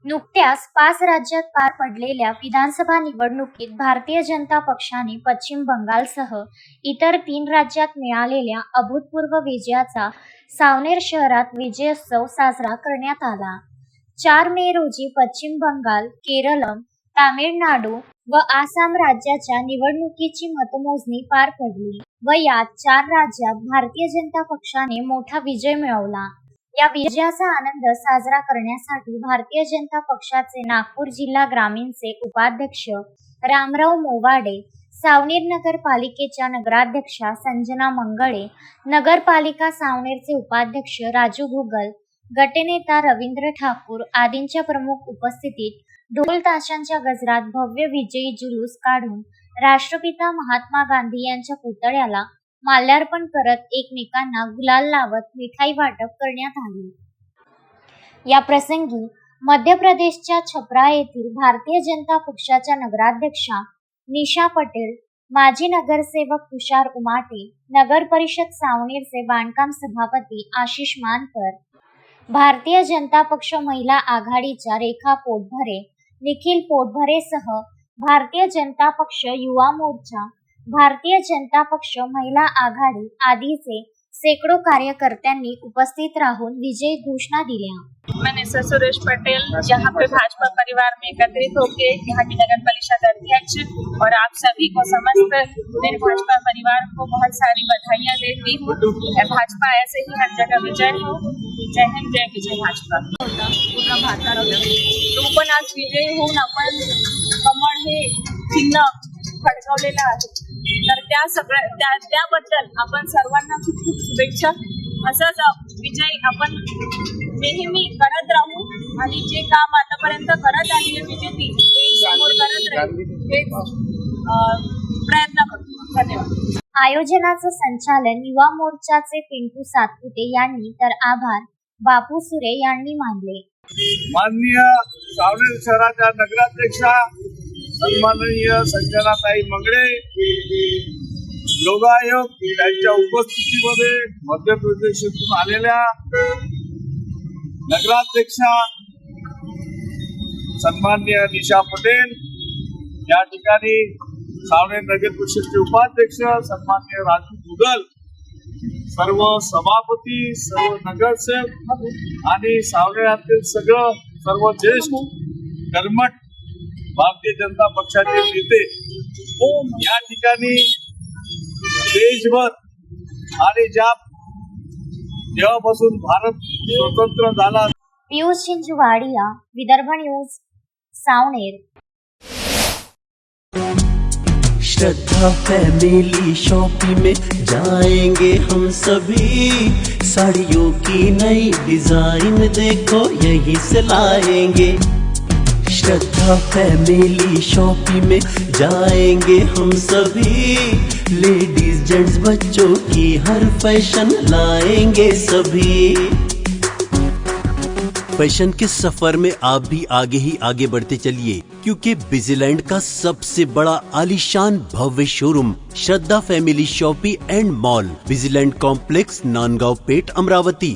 नुकत्याच 5 राज्यात पार पडलेल्या विधानसभा निवडणुकीत भारतीय जनता पक्षाने पश्चिम बंगालसह इतर 3 राज्यात मिळालेल्या अभूतपूर्व विजयाचा सावनेर शहरात विजयोत्सव साजरा करण्यात आला. 4 मे रोजी पश्चिम बंगाल, केरळम, तामिळनाडू व आसाम राज्याच्या निवडणुकीची मतमोजणी पार पडली व यात 4 राज्यात भारतीय जनता पक्षाने मोठा विजय मिळवला. या विजयाचा आनंद साजरा करण्यासाठी भारतीय जनता पक्षाचे नागपूर जिल्हा ग्रामीणचे उपाध्यक्ष रामराव मोवाडे, सावनेर नगरपालिकेच्या नगराध्यक्षा संजना मंगळे, नगरपालिका सावनेरचे उपाध्यक्ष राजू भुगल, गटनेता रवींद्र ठाकूर आदींच्या प्रमुख उपस्थितीत ढोल ताशांच्या गजरात भव्य विजयी जुलूस काढून राष्ट्रपिता महात्मा गांधी यांच्या पुतळ्याला माल्यार्पण करत एकमेकांना गुलाल लावत मिठाई वाटप करण्यात आली. या प्रसंगी मध्य प्रदेशच्या छपरा येथील भारतीय जनता पक्षाच्या नगराध्यक्षा निशा पटेल, माजी नगरसेवक तुषार उमाटे, नगर परिषद सावनेरचे बांधकाम सभापती आशिष मानकर, भारतीय जनता पक्ष महिला आघाडीच्या रेखा पोटभरे, निखिल पोटभरेसह भारतीय जनता पक्ष युवा मोर्चा, भारतीय जनता पक्ष महिला आघाडी आदीचे सैकड़ों कार्यकर्त्यांनी उपस्थित राहून विजय घोषणा दिल्या. मैं निशा सुरेश पटेल यहाँ पे भाजपा परिवार में एकत्रित होकर यहाँ की नगर परिषद अध्यक्ष और आप सभी को समस्त मेरे भाजपा परिवार को बहुत सारी बधाइयाँ देती हूँ. भाजपा ऐसे ही हर जगह विजय हो. जय हिंद, जय विजय भाजपा. पूर्ण भारताला तो पण आज विजयी होऊन आपण कमळ हे चिन्ह फडकवलेलं आहे. तर त्याबद्दल आपण सर्वांना खूप खूप शुभेच्छा. असंच विजय आपण नेहमी करत राहू आणि जे काम आतापर्यंत करत आली आहे बीजेपी ते समोर करत राहील हे प्रयत्न करतो. धन्यवाद. आयोजनाचं संचालन युवा मोर्चाचे पिंटू सातपुते यांनी तर आभार बापू सुरे यांनी मानले. माननीय सावनेर शहराच्या नगराध्यक्षा सन्माननीय संजनाताई मंगळे, योगायोग त्यांच्या उपस्थितीमध्ये मध्य प्रदेशातून आलेल्या नगराध्यक्षा सन्माननीय निशा पटेल, या ठिकाणी सावनेर नगर परिषदचे उपाध्यक्ष सन्माननीय राजू भुगल, सर्व सभापती, सर्व नगरसेवक आणि सावनेरातील सर्व ज्येष्ठ कर्मठ भारतीय जनता पक्षाचे नेते या ठिकाणी देशभर आणि जेव्हापासून भारत स्वतंत्र झाला. पियुष चिंचवाडिया, विदर्भ न्यूज, सावनेर. श्रद्धा फैमिली शॉपिंग में जाएंगे हम सभी, साड़ियों की नई डिजाइन देखो यहीं से लाएंगे. श्रद्धा फैमिली शॉपिंग में जाएंगे हम सभी, लेडीज जेंट्स बच्चों की हर फैशन लाएंगे सभी. फैशन के सफर में आप भी आगे ही आगे बढ़ते चलिए, क्योंकि बिजीलैंड का सबसे बड़ा आलीशान भव्य showroom Shraddha family shopping and mall, Busyland complex, Nandgaon Peth, Amravati.